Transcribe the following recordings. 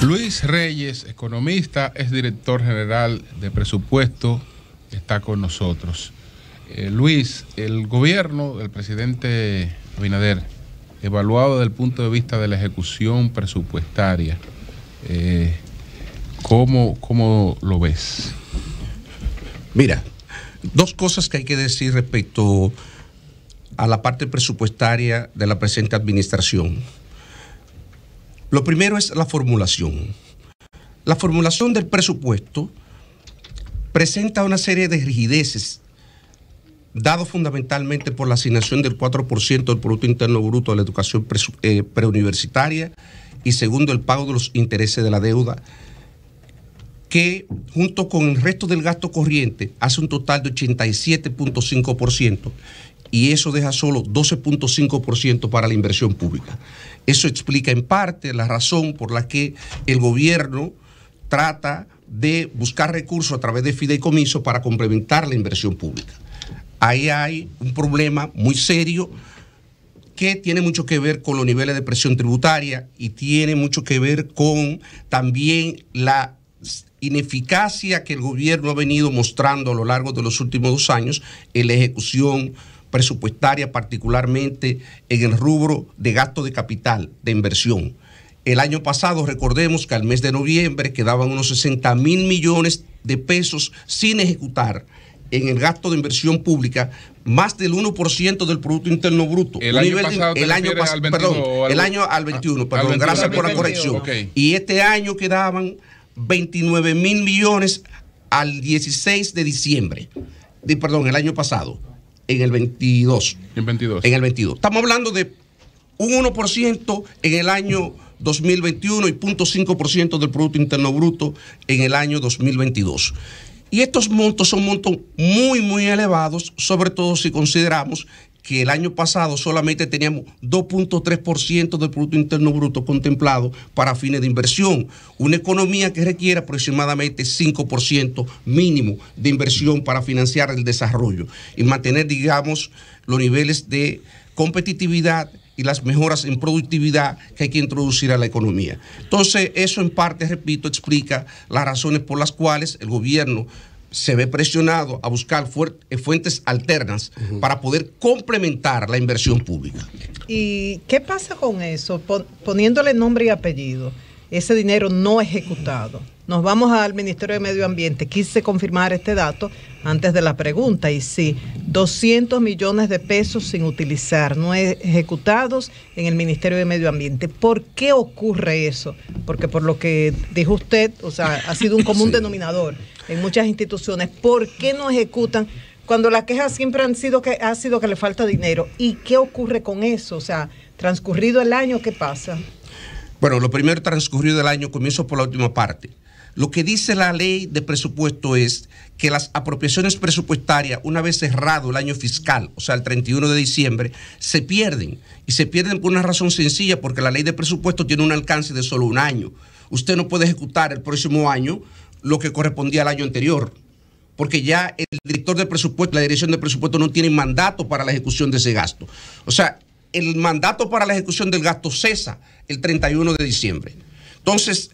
Luis Reyes, economista, es director general de presupuesto, está con nosotros. Luis, el gobierno del presidente Abinader, evaluado desde el punto de vista de la ejecución presupuestaria, ¿cómo lo ves? Mira, dos cosas que hay que decir respecto a la parte presupuestaria de la presente administración. Lo primero es la formulación. La formulación del presupuesto presenta una serie de rigideces, dado fundamentalmente por la asignación del 4% del Producto Interno Bruto a la educación preuniversitaria y segundo, el pago de los intereses de la deuda, que junto con el resto del gasto corriente hace un total de 87.5%. Y eso deja solo 12.5% para la inversión pública. Eso explica en parte la razón por la que el gobierno trata de buscar recursos a través de fideicomiso para complementar la inversión pública. Ahí hay un problema muy serio que tiene mucho que ver con los niveles de presión tributaria y tiene mucho que ver con también la ineficacia que el gobierno ha venido mostrando a lo largo de los últimos 2 años en la ejecución presupuestaria, particularmente en el rubro de gasto de capital, de inversión. El año pasado, recordemos que al mes de noviembre quedaban unos 60,000 millones de pesos sin ejecutar en el gasto de inversión pública, más del 1% del Producto Interno Bruto. El año pasado, el año al 21, gracias por la corrección. Okay. Y este año quedaban 29,000 millones al 16 de diciembre. El año pasado. En el 22. En el 22. Estamos hablando de un 1% en el año 2021 y 0.5% del Producto Interno Bruto en el año 2022. Y estos montos son montos muy, muy elevados, sobre todo si consideramos que el año pasado solamente teníamos 2.3% del Producto Interno Bruto contemplado para fines de inversión. Una economía que requiere aproximadamente 5% mínimo de inversión para financiar el desarrollo y mantener, digamos, los niveles de competitividad y las mejoras en productividad que hay que introducir a la economía. Entonces, eso en parte, repito, explica las razones por las cuales el gobierno se ve presionado a buscar fuentes alternas para poder complementar la inversión pública. ¿Y qué pasa con eso? Poniéndole nombre y apellido, ese dinero no ejecutado. Nos vamos al Ministerio de Medio Ambiente. Quise confirmar este dato antes de la pregunta y sí, 200 millones de pesos sin utilizar, no ejecutados en el Ministerio de Medio Ambiente. ¿Por qué ocurre eso? Porque por lo que dijo usted, o sea, ha sido un común denominador en muchas instituciones. ¿Por qué no ejecutan cuando la queja siempre ha sido que le falta dinero? ¿Y qué ocurre con eso? O sea, transcurrido el año, ¿qué pasa? Bueno, lo primero, transcurrido el año, comienzo por la última parte. Lo que dice la ley de presupuesto es que las apropiaciones presupuestarias, una vez cerrado el año fiscal, o sea, el 31 de diciembre, se pierden. Y se pierden por una razón sencilla, porque la ley de presupuesto tiene un alcance de solo 1 año. Usted no puede ejecutar el próximo año lo que correspondía al año anterior, porque ya el director de presupuesto, la dirección de presupuesto no tiene mandato para la ejecución de ese gasto. O sea, el mandato para la ejecución del gasto cesa el 31 de diciembre. Entonces,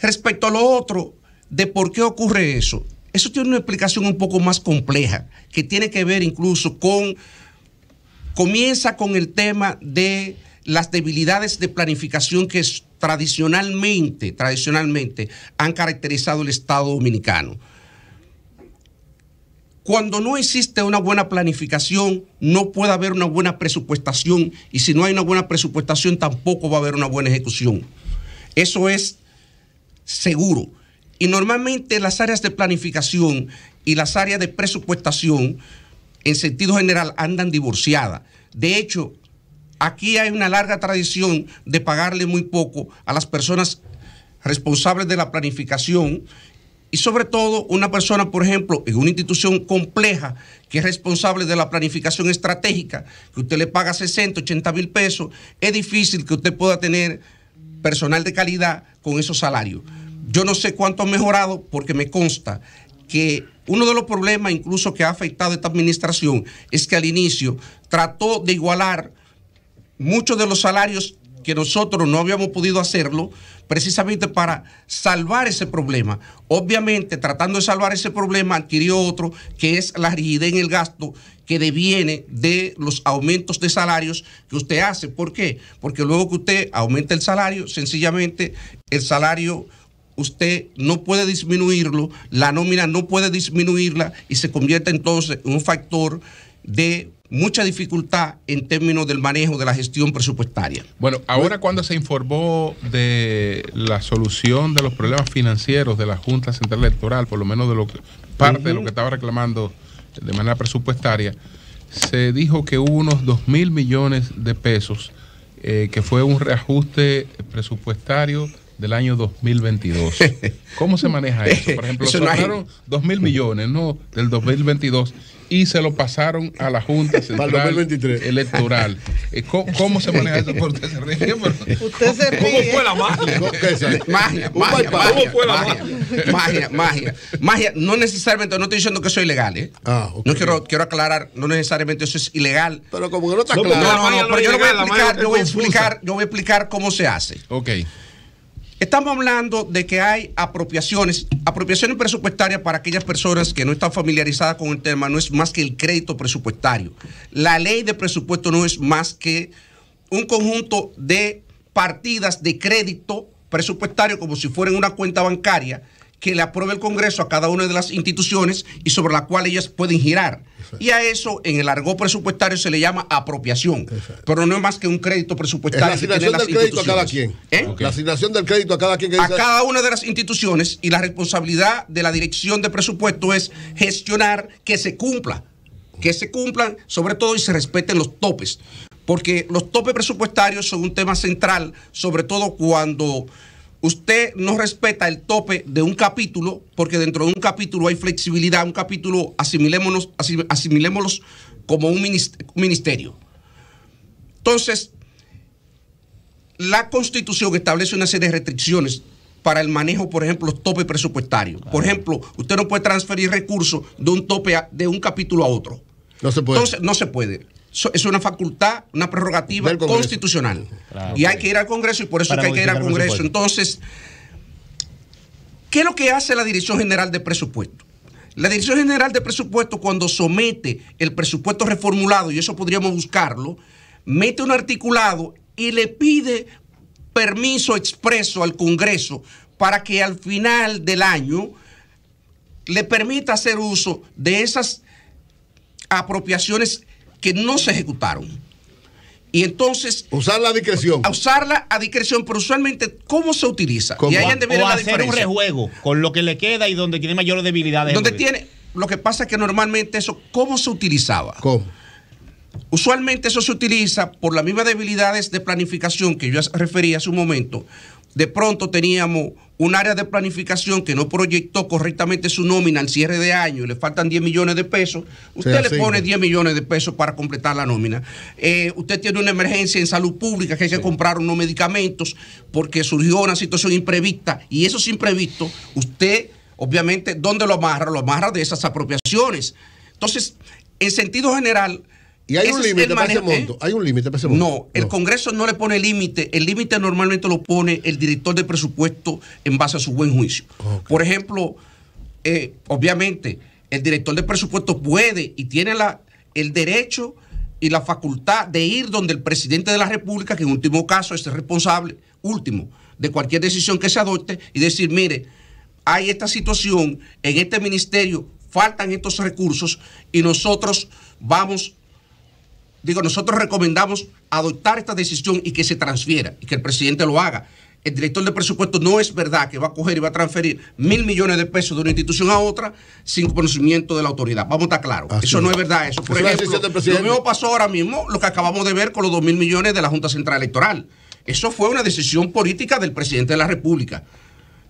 respecto a lo otro, de por qué ocurre eso, eso tiene una explicación un poco más compleja, que tiene que ver incluso comienza con el tema de las debilidades de planificación que tradicionalmente han caracterizado el Estado dominicano. Cuando no existe una buena planificación, no puede haber una buena presupuestación, y si no hay una buena presupuestación, tampoco va a haber una buena ejecución. Eso es seguro. Y normalmente las áreas de planificación y las áreas de presupuestación, en sentido general, andan divorciadas. De hecho, aquí hay una larga tradición de pagarle muy poco a las personas responsables de la planificación. Y sobre todo, una persona, por ejemplo, en una institución compleja que es responsable de la planificación estratégica, que usted le paga 60, 80 mil pesos, es difícil que usted pueda tener personal de calidad con esos salarios. Yo no sé cuánto ha mejorado, porque me consta que uno de los problemas incluso que ha afectado a esta administración es que al inicio trató de igualar muchos de los salarios que nosotros no habíamos podido hacerlo precisamente para salvar ese problema. Obviamente, tratando de salvar ese problema, adquirió otro, que es la rigidez en el gasto que deviene de los aumentos de salarios que usted hace. ¿Por qué? Porque luego que usted aumenta el salario, sencillamente el salario usted no puede disminuirlo, la nómina no puede disminuirla y se convierte entonces en un factor de mucha dificultad en términos del manejo de la gestión presupuestaria. Bueno, ahora cuando se informó de la solución de los problemas financieros de la Junta Central Electoral, por lo menos de lo que, parte de lo que estaba reclamando de manera presupuestaria, se dijo que hubo unos 2.000 millones de pesos, que fue un reajuste presupuestario del año 2022. ¿Cómo se maneja eso? Por ejemplo, sobraron 2.000 millones, ¿no?, del 2022 y se lo pasaron a la Junta Central Electoral. ¿Cómo se maneja eso? Usted se ríe, pero... Usted se ríe. ¿Cómo fue la magia? Magia. No necesariamente, no estoy diciendo que eso es ilegal, ¿eh? Okay. No quiero aclarar, no necesariamente eso es ilegal. Pero como que no está claro. No, pero yo voy a explicar cómo se hace. Ok. Estamos hablando de que hay apropiaciones presupuestarias para aquellas personas que no están familiarizadas con el tema, no es más que el crédito presupuestario. La ley de presupuesto no es más que un conjunto de partidas de crédito presupuestario como si fueran una cuenta bancaria que le apruebe el Congreso a cada una de las instituciones y sobre la cual ellas pueden girar. Exacto. Y a eso, en el argot presupuestario, se le llama apropiación. Exacto. Pero no es más que un crédito presupuestario. Es la asignación del crédito a cada quien. Okay. La asignación del crédito a cada quien. A cada una de las instituciones, y la responsabilidad de la dirección de presupuesto es gestionar que se cumpla. Que se cumplan, sobre todo, y se respeten los topes. Porque los topes presupuestarios son un tema central, sobre todo cuando usted no respeta el tope de un capítulo, porque dentro de un capítulo hay flexibilidad. Un capítulo, asimilémoslos como un ministerio. Entonces, la Constitución establece una serie de restricciones para el manejo, por ejemplo, los topes presupuestarios. Por ejemplo, usted no puede transferir recursos de un tope de un capítulo a otro. No se puede. Entonces, no se puede. Es una facultad, una prerrogativa constitucional. Claro, y hay que ir al Congreso, y por eso es que hay que ir al Congreso. Entonces, ¿qué es lo que hace la Dirección General de Presupuesto? La Dirección General de Presupuesto, cuando somete el presupuesto reformulado, y eso podríamos buscarlo, mete un articulado y le pide permiso expreso al Congreso para que al final del año le permita hacer uso de esas apropiaciones que no se ejecutaron. Y entonces... usarla a discreción. Usarla a discreción, pero usualmente, ¿cómo se utiliza? ¿Cómo? Y ahí o hacer un rejuego con lo que le queda y donde tiene mayores debilidades. Lo que pasa es que normalmente eso, ¿cómo se utilizaba? ¿Cómo? Usualmente eso se utiliza por las mismas debilidades de planificación que yo refería hace un momento. De pronto teníamos un área de planificación que no proyectó correctamente su nómina al cierre de año y le faltan 10 millones de pesos. Usted le pone 10 millones de pesos para completar la nómina. Usted tiene una emergencia en salud pública que hay que comprar unos medicamentos porque surgió una situación imprevista, y esos imprevistos, usted, obviamente, ¿dónde lo amarra? Lo amarra de esas apropiaciones. Entonces, en sentido general... ¿Y hay un límite para ese monto? ¿Hay un límite para ese monto? No, el Congreso no le pone límite. El límite normalmente lo pone el director de presupuesto en base a su buen juicio. Okay. Por ejemplo, obviamente, el director de presupuesto puede y tiene el derecho y la facultad de ir donde el presidente de la República, que en último caso es el responsable último de cualquier decisión que se adopte, y decir, mire, hay esta situación en este ministerio, faltan estos recursos y nosotros nosotros recomendamos adoptar esta decisión y que se transfiera y que el presidente lo haga. El director de presupuesto no es verdad que va a coger y va a transferir 1.000 millones de pesos de una institución a otra sin conocimiento de la autoridad. Vamos a estar claros. Eso no es verdad. Eso, por ejemplo, lo mismo pasó ahora mismo, lo que acabamos de ver con los 2.000 millones de la Junta Central Electoral. Eso fue una decisión política del presidente de la República.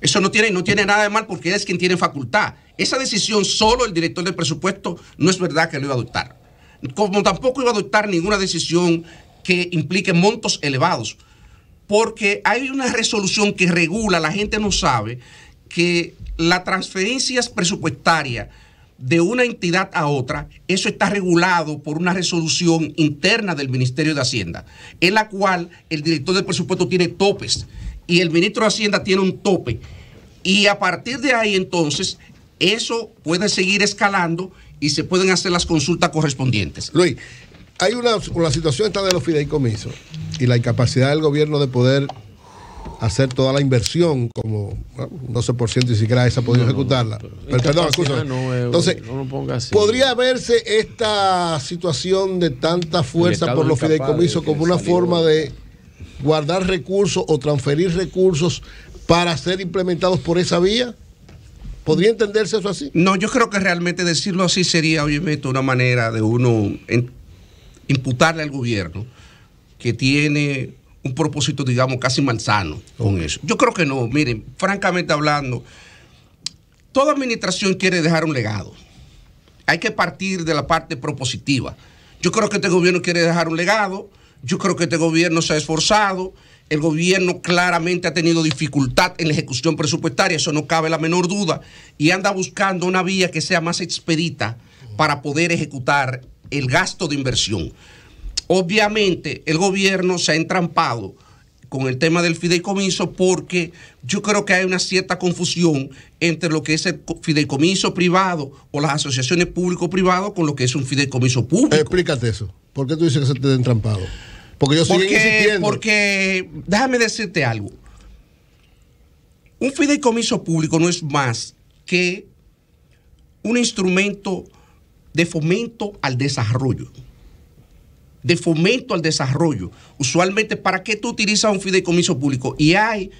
Eso no tiene nada de mal porque él es quien tiene facultad. Esa decisión solo el director del presupuesto no es verdad que lo iba a adoptar. Como tampoco iba a adoptar ninguna decisión que implique montos elevados, porque hay una resolución que regula, la gente no sabe, que las transferencias presupuestarias de una entidad a otra, eso está regulado por una resolución interna del Ministerio de Hacienda, en la cual el director del presupuesto tiene topes y el ministro de Hacienda tiene un tope. Y a partir de ahí, entonces, eso puede seguir escalando y se pueden hacer las consultas correspondientes. Luis, hay una situación esta de los fideicomisos y la incapacidad del gobierno de poder hacer toda la inversión, como un 12% ni siquiera esa ha podido ejecutarla. Perdón, escúchame. Entonces, ¿podría verse esta situación de tanta fuerza por los fideicomisos como una forma de guardar recursos o transferir recursos para ser implementados por esa vía? ¿Podría entenderse eso así? No, yo creo que realmente decirlo así sería, oye, una manera de uno imputarle al gobierno que tiene un propósito, digamos, casi malsano con eso. Yo creo que no. Miren, francamente hablando, toda administración quiere dejar un legado. Hay que partir de la parte propositiva. Yo creo que este gobierno quiere dejar un legado. Yo creo que este gobierno se ha esforzado. El gobierno claramente ha tenido dificultad en la ejecución presupuestaria, eso no cabe la menor duda, y anda buscando una vía que sea más expedita para poder ejecutar el gasto de inversión. Obviamente, el gobierno se ha entrampado con el tema del fideicomiso porque yo creo que hay una cierta confusión entre lo que es el fideicomiso privado o las asociaciones público-privado con lo que es un fideicomiso público. Explícate eso. ¿Por qué tú dices que se te ha entrampado? Porque yo sigo insistiendo. Porque, déjame decirte algo. Un fideicomiso público no es más que un instrumento de fomento al desarrollo. De fomento al desarrollo. Usualmente, ¿para qué tú utilizas un fideicomiso público? Y hay,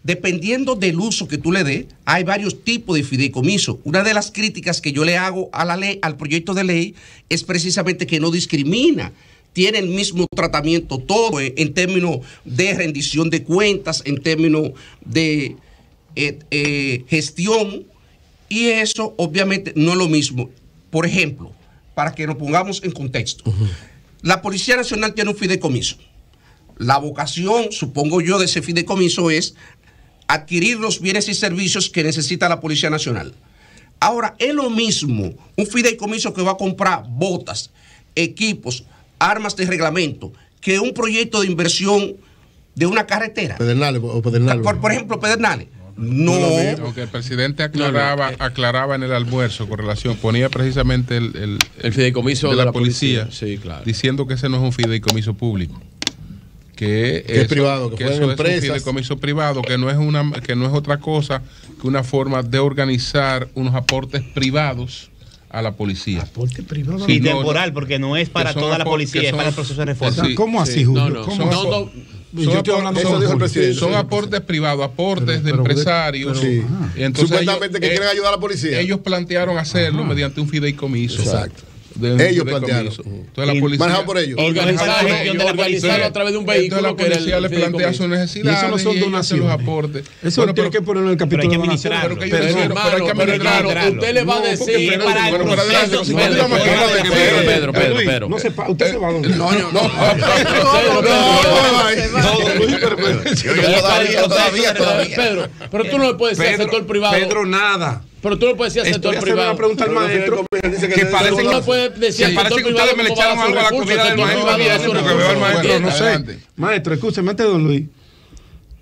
dependiendo del uso que tú le des, hay varios tipos de fideicomiso. Una de las críticas que yo le hago a la ley, al proyecto de ley, es precisamente que no discrimina. Tiene el mismo tratamiento todo en términos de rendición de cuentas, en términos de gestión, y eso obviamente no es lo mismo. Por ejemplo, para que nos pongamos en contexto, la Policía Nacional tiene un fideicomiso. La vocación, supongo yo, de ese fideicomiso es adquirir los bienes y servicios que necesita la Policía Nacional. Ahora, es lo mismo un fideicomiso que va a comprar botas, equipos, armas de reglamento, que un proyecto de inversión de una carretera. Pedernales o Pedernales. Por ejemplo, Pedernales. No. Aunque el presidente aclaraba en el almuerzo con relación, ponía precisamente el fideicomiso de la policía, sí, claro, diciendo que ese no es un fideicomiso público. Que es privado, que eso es un fideicomiso privado, que no es otra cosa que una forma de organizar unos aportes privados a la policía. Aporte privado. Y temporal, porque no es para toda la policía, es para el proceso de reforma. Sí, ¿cómo así, Julio? Son aportes privados, aportes de empresarios. Entonces supuestamente que quieren ayudar a la policía. Ellos plantearon hacerlo mediante un fideicomiso. Exacto. Ellos plantearon. Entonces la policía, manejado por ellos. Organizarlo a través de un vehículo. Entonces la policía le plantea sus necesidades. Eso no son donaciones. Los aportes. Eso tiene que ponerlo en el capítulo de donaciones. Pero claro, usted le va a decir para el proceso. Pedro. No sepa, usted se va a donde. No. Pedro, pero tú no le puedes decir al sector privado. Pedro, nada. Pero tú no puedes decir al sector privado. Una pregunta al maestro. Que parece que no puede decir al sector privado. Ustedes me le echaron algo a la comida del maestro. Porque veo al maestro, no sé. Maestro, escúcheme, don Luis.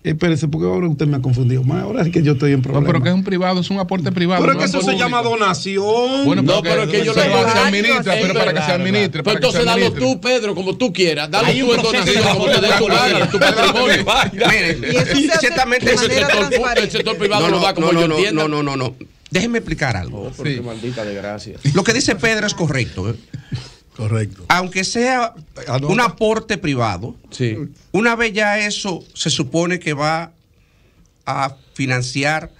Espérese, porque ahora usted me ha confundido más. Ahora es que yo estoy en problema. No, pero que es un privado, es un aporte privado. Pero es que eso se llama donación. Bueno, no, pero es que yo lo se administra, pero para que se administre. Pero entonces dalo tú, Pedro, como tú quieras. Dalo tú en donación, como te dé tu gana, tu patrimonio. Miren, ciertamente el sector privado lo da como yo entiendo. No. Déjenme explicar algo. Qué maldita desgracia. Lo que dice Pedro es correcto. Correcto. Aunque sea un aporte privado, sí, una vez ya eso se supone que va a financiar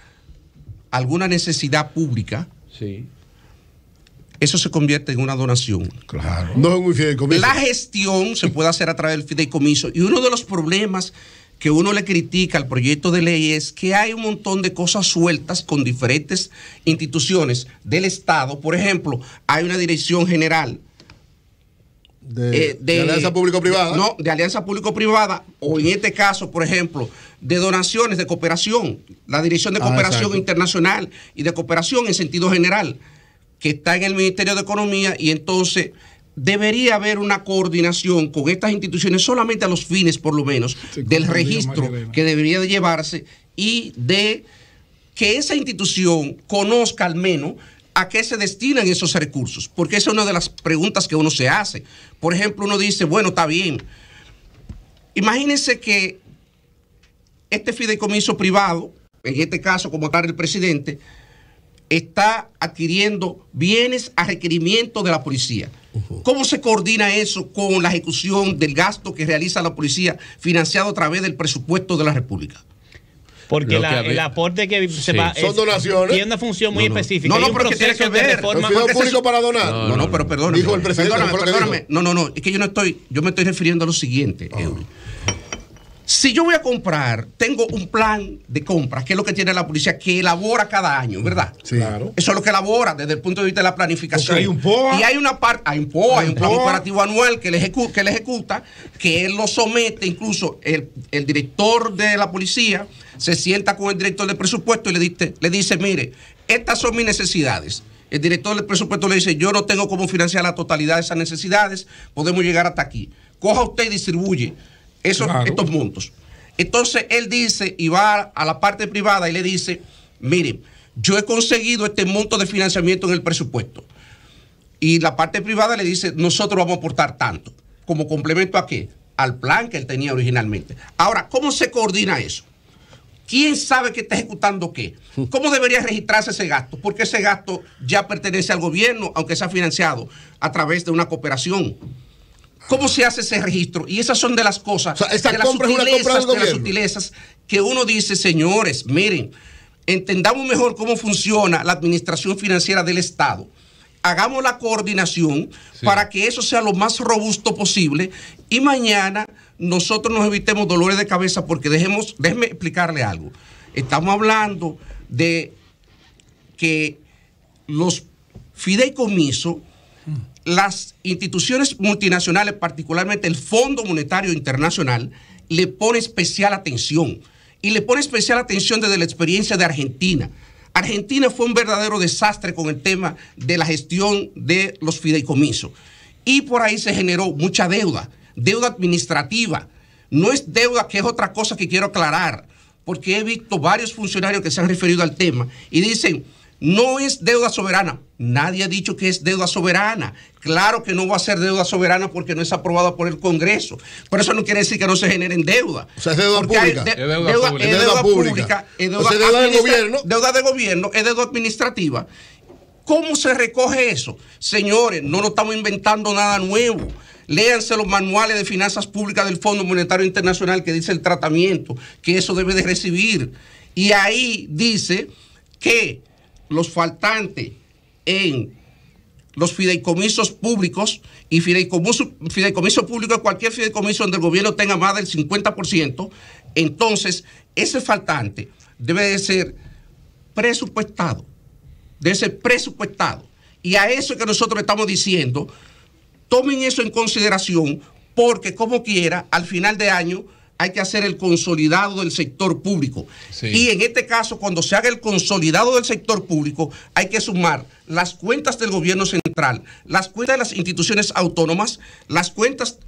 alguna necesidad pública, sí, eso se convierte en una donación. Claro. No es un fideicomiso. La gestión se puede hacer a través del fideicomiso. Y uno de los problemas que uno le critica al proyecto de ley es que hay un montón de cosas sueltas con diferentes instituciones del Estado. Por ejemplo, hay una dirección general de alianza público-privada. No, de alianza público-privada, o en este caso, por ejemplo, de donaciones de cooperación, la Dirección de Cooperación Internacional y de Cooperación en sentido general. que está en el Ministerio de Economía, y entonces debería haber una coordinación con estas instituciones solamente a los fines, por lo menos, del registro que debería de llevarse y de que esa institución conozca al menos a qué se destinan esos recursos, porque esa es una de las preguntas que uno se hace. Por ejemplo, uno dice, bueno, está bien, imagínense que este fideicomiso privado, en este caso como tal el presidente, está adquiriendo bienes a requerimiento de la policía. ¿Cómo se coordina eso con la ejecución del gasto que realiza la policía financiado a través del presupuesto de la República? Porque el aporte que se va son donaciones. Tiene una función muy específica. No, pero que tiene que ver. ¿El fideo público para donar? No, pero perdóname. Dijo el presidente. Perdóname. No, es que yo me estoy refiriendo a lo siguiente, Eury. Si yo voy a comprar, tengo un plan de compras, que es lo que tiene la policía, que elabora cada año, ¿verdad? Sí. Claro. Eso es lo que elabora desde el punto de vista de la planificación. Porque hay un POA. Y hay una parte, hay un plan operativo anual que le ejecuta, que él lo somete, incluso el director de la policía se sienta con el director del presupuesto y le dice, mire, estas son mis necesidades. El director del presupuesto le dice, yo no tengo cómo financiar la totalidad de esas necesidades, podemos llegar hasta aquí. Coja usted y distribuye estos montos. Entonces él dice y va a la parte privada y le dice, miren, yo he conseguido este monto de financiamiento en el presupuesto. Y la parte privada le dice, nosotros vamos a aportar tanto. ¿Como complemento a qué? Al plan que él tenía originalmente. Ahora, ¿cómo se coordina eso? ¿Quién sabe que está ejecutando qué? ¿Cómo debería registrarse ese gasto? Porque ese gasto ya pertenece al gobierno, aunque sea financiado a través de una cooperación. ¿Cómo se hace ese registro? Y esas son de las cosas, o sea, esta compra es una compra del gobierno. De las sutilezas que uno dice, señores, miren, entendamos mejor cómo funciona la administración financiera del Estado. Hagamos la coordinación para que eso sea lo más robusto posible y mañana nosotros nos evitemos dolores de cabeza, porque déjeme explicarle algo. Estamos hablando de que los fideicomisos, las instituciones multinacionales, particularmente el Fondo Monetario Internacional, le pone especial atención. Y le pone especial atención desde la experiencia de Argentina. Argentina fue un verdadero desastre con el tema de la gestión de los fideicomisos. Y por ahí se generó mucha deuda administrativa. No es deuda, que es otra cosa que quiero aclarar, porque he visto varios funcionarios que se han referido al tema y dicen, no es deuda soberana. Nadie ha dicho que es deuda soberana. Claro que no va a ser deuda soberana porque no es aprobada por el Congreso. Pero eso no quiere decir que no se generen deuda. O sea, es deuda pública. Es deuda pública. Es deuda del gobierno. Deuda de gobierno, es deuda administrativa. ¿Cómo se recoge eso? Señores, no nos estamos inventando nada nuevo. Léanse los manuales de finanzas públicas del Fondo Monetario Internacional que dice el tratamiento que eso debe de recibir. Y ahí dice que los faltantes en los fideicomisos públicos y fideicomiso público, cualquier fideicomiso donde el gobierno tenga más del 50%, entonces ese faltante debe de ser presupuestado. Y a eso que nosotros estamos diciendo, tomen eso en consideración, porque como quiera, al final de año hay que hacer el consolidado del sector público. Sí. Y en este caso, cuando se haga el consolidado del sector público, hay que sumar las cuentas del gobierno central, las cuentas de las instituciones autónomas, las cuentas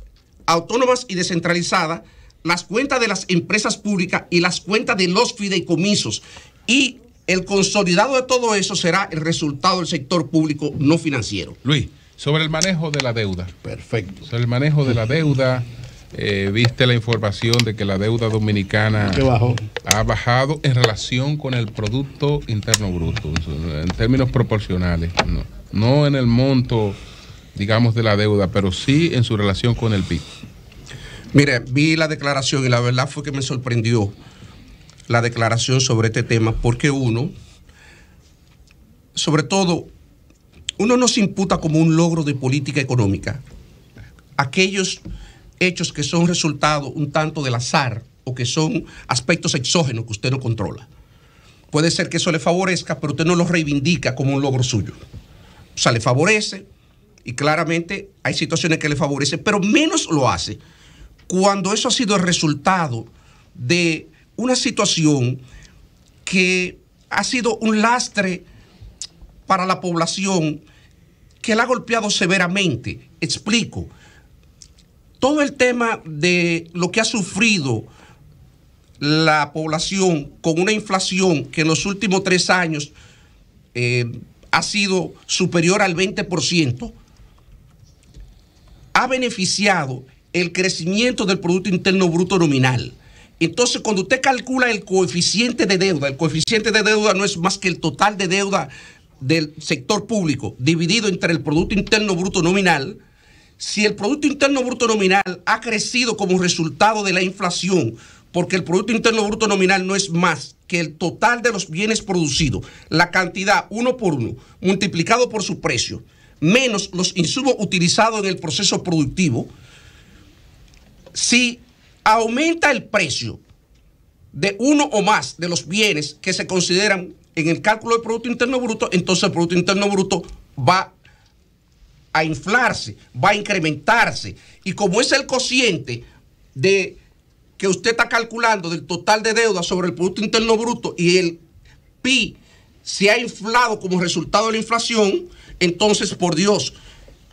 autónomas y descentralizadas, las cuentas de las empresas públicas y las cuentas de los fideicomisos. Y el consolidado de todo eso será el resultado del sector público no financiero. Luis, sobre el manejo de la deuda. Perfecto. Sobre el manejo de la deuda, viste la información de que la deuda dominicana ha bajado en relación con el Producto Interno Bruto, en términos proporcionales, no en el monto, digamos, de la deuda, pero sí en su relación con el PIB. Mire, vi la declaración y la verdad fue que me sorprendió la declaración sobre este tema, porque sobre todo, uno no se imputa como un logro de política económica aquellos hechos que son resultado un tanto del azar o que son aspectos exógenos que usted no controla. Puede ser que eso le favorezca, pero usted no lo reivindica como un logro suyo. O sea, le favorece y claramente hay situaciones que le favorecen, pero menos lo hace cuando eso ha sido el resultado de una situación que ha sido un lastre para la población que la ha golpeado severamente. Explico. Todo el tema de lo que ha sufrido la población con una inflación que en los últimos 3 años ha sido superior al 20%, ha beneficiado el crecimiento del Producto Interno Bruto nominal. Entonces, cuando usted calcula el coeficiente de deuda no es más que el total de deuda del sector público dividido entre el Producto Interno Bruto nominal. Si el Producto Interno Bruto nominal ha crecido como resultado de la inflación, porque el Producto Interno Bruto nominal no es más que el total de los bienes producidos, la cantidad 1 por 1, multiplicado por su precio, menos los insumos utilizados en el proceso productivo. Si aumenta el precio de uno o más de los bienes que se consideran en el cálculo del Producto Interno Bruto, entonces el Producto Interno Bruto va a inflarse, va a incrementarse. Y como es el cociente de que usted está calculando del total de deuda sobre el Producto Interno Bruto y el PIB se ha inflado como resultado de la inflación, entonces, por Dios,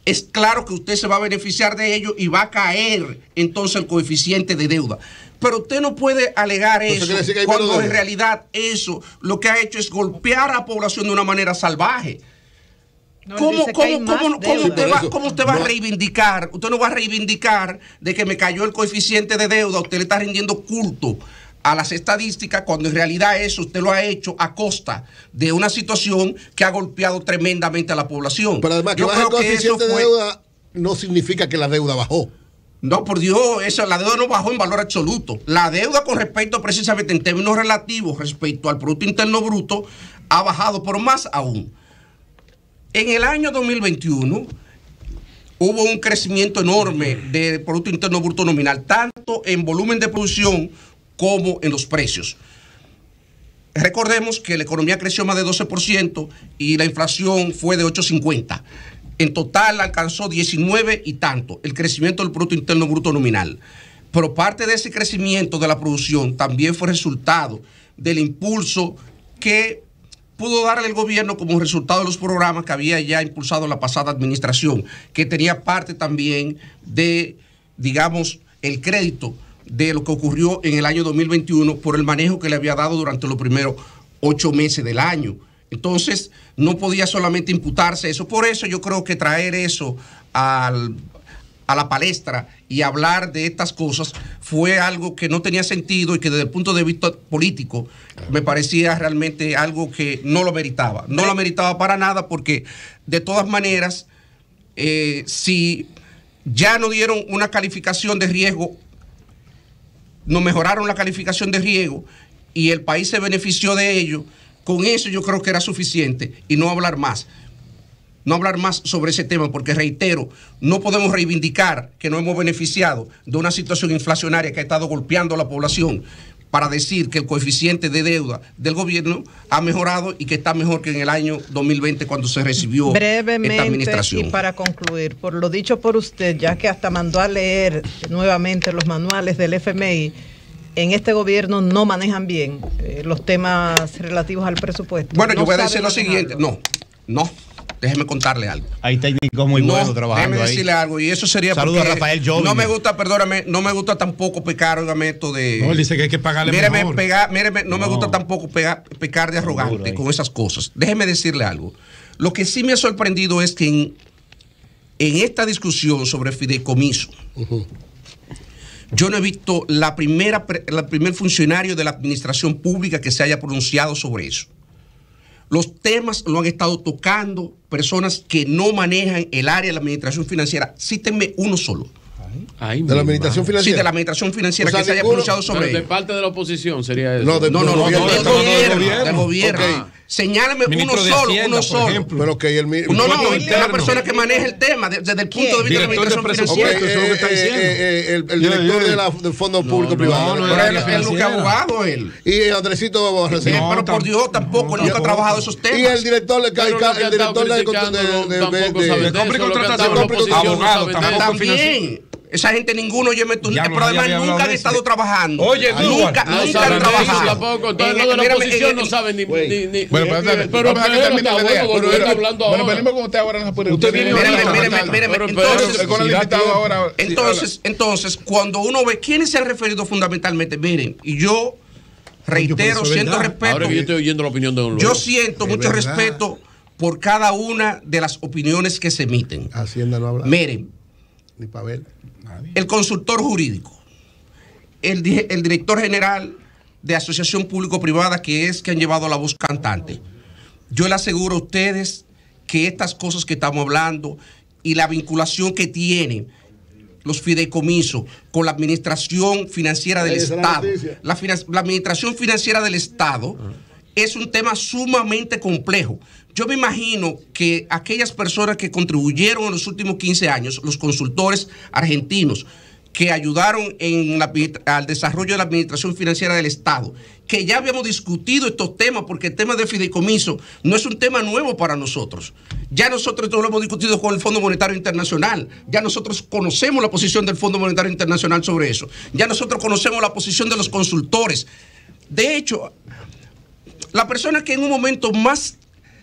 es claro que usted se va a beneficiar de ello y va a caer entonces el coeficiente de deuda. Pero usted no puede alegar eso cuando en realidad eso lo que ha hecho es golpear a la población de una manera salvaje. No, ¿Cómo usted va a reivindicar? Usted no va a reivindicar de que me cayó el coeficiente de deuda. Usted le está rindiendo culto a las estadísticas cuando en realidad eso usted lo ha hecho a costa de una situación que ha golpeado tremendamente a la población. Pero además, que baje el coeficiente de deuda no significa que la deuda bajó. No, por Dios, la deuda no bajó en valor absoluto. La deuda con respecto precisamente en términos relativos respecto al Producto Interno Bruto ha bajado, pero más aún. En el año 2021 hubo un crecimiento enorme del Producto Interno Bruto nominal, tanto en volumen de producción como en los precios. Recordemos que la economía creció más de 12% y la inflación fue de 8.50%. En total alcanzó 19 y tanto el crecimiento del Producto Interno Bruto nominal. Pero parte de ese crecimiento de la producción también fue resultado del impulso que pudo darle el gobierno como resultado de los programas que había ya impulsado la pasada administración, que tenía parte también de, digamos, el crédito de lo que ocurrió en el año 2021 por el manejo que le había dado durante los primeros 8 meses del año. Entonces, no podía solamente imputarse eso. Por eso yo creo que traer eso a la palestra y hablar de estas cosas fue algo que no tenía sentido y que desde el punto de vista político me parecía realmente algo que no lo meritaba. No lo meritaba para nada porque, de todas maneras, si ya no dieron una calificación de riesgo, no mejoraron la calificación de riesgo y el país se benefició de ello, con eso yo creo que era suficiente y no hablar más. No hablar más sobre ese tema porque, reitero, no podemos reivindicar que nos hemos beneficiado de una situación inflacionaria que ha estado golpeando a la población para decir que el coeficiente de deuda del gobierno ha mejorado y que está mejor que en el año 2020 cuando se recibió esta administración. Y para concluir, por lo dicho por usted, ya que hasta mandó a leer nuevamente los manuales del FMI, en este gobierno no manejan bien los temas relativos al presupuesto. Bueno, yo voy a decir lo siguiente. No. Déjeme contarle algo. Hay técnicos muy buenos trabajando ahí. Déjeme decirle algo, y eso sería Saludos a Rafael Joven. No me gusta, perdóname, no me gusta tampoco pecar, óigame, esto de... No, él dice que hay que pagarle mejor. No me gusta tampoco pecar de arrogante con esas cosas. Déjeme decirle algo. Lo que sí me ha sorprendido es que en esta discusión sobre fideicomiso, yo no he visto la primer funcionario de la administración pública que se haya pronunciado sobre eso. Los temas lo han estado tocando personas que no manejan el área de la administración financiera. Cítenme uno solo. ¿De la administración financiera? Sí, de la administración financiera, o sea, que se haya pronunciado sobre ello. ¿De parte de la oposición sería eso? No, del gobierno. Okay. Señálame uno solo. Pero que una persona que maneja el tema desde el punto de vista de la administración financiera. Eso es lo que está diciendo. El director del Fondo Público Privado. Es lo que abogado él. Y Andresito pero por Dios, tampoco, nunca ha trabajado esos temas. Y el director de compra y contratación. Abogado, tampoco financiero. Esa gente ninguno, pero además nunca han estado trabajando. Oye, nunca han trabajado. Tampoco, entonces los de la oposición no saben ni. Bueno, pero hablando ahora. Bueno, venimos con usted ahora. Entonces, cuando uno ve quiénes se han referido fundamentalmente, miren, y yo reitero, siento respeto. Ahora que yo estoy oyendo la opinión de don Luis. Yo siento mucho respeto por cada una de las opiniones que se emiten. Hacienda no habla. Miren, ni para ver. el consultor jurídico, el director general de asociación público-privada, que han llevado la voz cantante. Yo le aseguro a ustedes que estas cosas que estamos hablando y la vinculación que tienen los fideicomisos con la administración financiera del Estado, la administración financiera del Estado es un tema sumamente complejo. Yo me imagino que aquellas personas que contribuyeron en los últimos 15 años, los consultores argentinos, que ayudaron al desarrollo de la administración financiera del Estado, que ya habíamos discutido estos temas, porque el tema de fideicomiso no es un tema nuevo para nosotros. Ya nosotros lo hemos discutido con el Fondo Monetario Internacional, ya nosotros conocemos la posición del Fondo Monetario Internacional sobre eso, ya nosotros conocemos la posición de los consultores. De hecho, la persona que en un momento más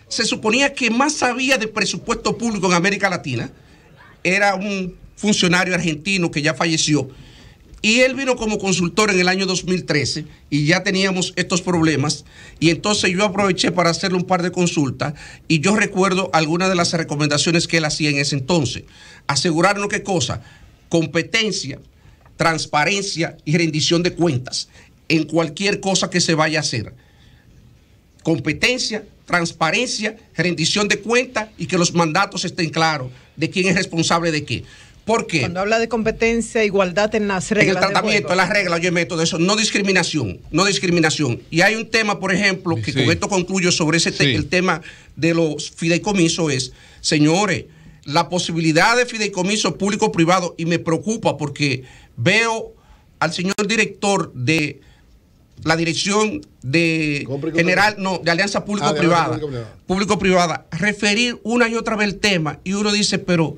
se suponía que más sabía de presupuesto público en América Latina era un funcionario argentino que ya falleció, y él vino como consultor en el año 2013 y ya teníamos estos problemas, y entonces yo aproveché para hacerle un par de consultas, y yo recuerdo algunas de las recomendaciones que él hacía en ese entonces. Asegurarnos qué cosa: competencia, transparencia y rendición de cuentas en cualquier cosa que se vaya a hacer. Competencia, transparencia, rendición de cuentas, y que los mandatos estén claros de quién es responsable de qué. ¿Por qué? Cuando habla de competencia, igualdad en las reglas. En el tratamiento, en las reglas, yo meto de eso. No discriminación, no discriminación. Y hay un tema, por ejemplo, que con esto concluyo sobre el tema de los fideicomisos es, señores, la posibilidad de fideicomiso público-privado, y me preocupa porque veo al señor director de la dirección de de Alianza Público-Privada, referir una y otra vez el tema, y uno dice, pero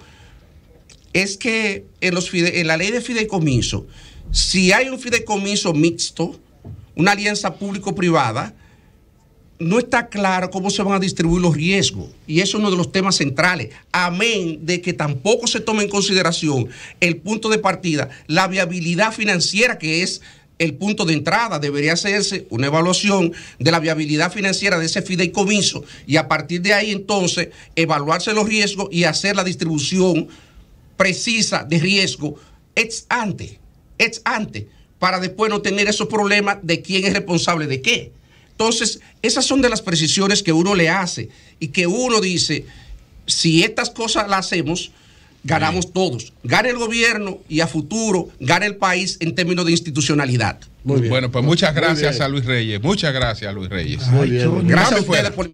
es que en la ley de fideicomiso, si hay un fideicomiso mixto, una alianza público-privada, no está claro cómo se van a distribuir los riesgos, y eso es uno de los temas centrales, amén de que tampoco se tome en consideración el punto de partida, la viabilidad financiera, que es el punto de entrada. Debería hacerse una evaluación de la viabilidad financiera de ese fideicomiso, y a partir de ahí entonces evaluarse los riesgos y hacer la distribución precisa de riesgo ex ante, para después no tener esos problemas de quién es responsable de qué. Entonces, esas son de las precisiones que uno le hace, y que uno dice, si estas cosas las hacemos, ganamos todos. Gana el gobierno, y a futuro gana el país en términos de institucionalidad. Muy bien. Bueno, pues muchas gracias a Luis Reyes. Muchas gracias a Luis Reyes. Muy bien. Gracias a ustedes por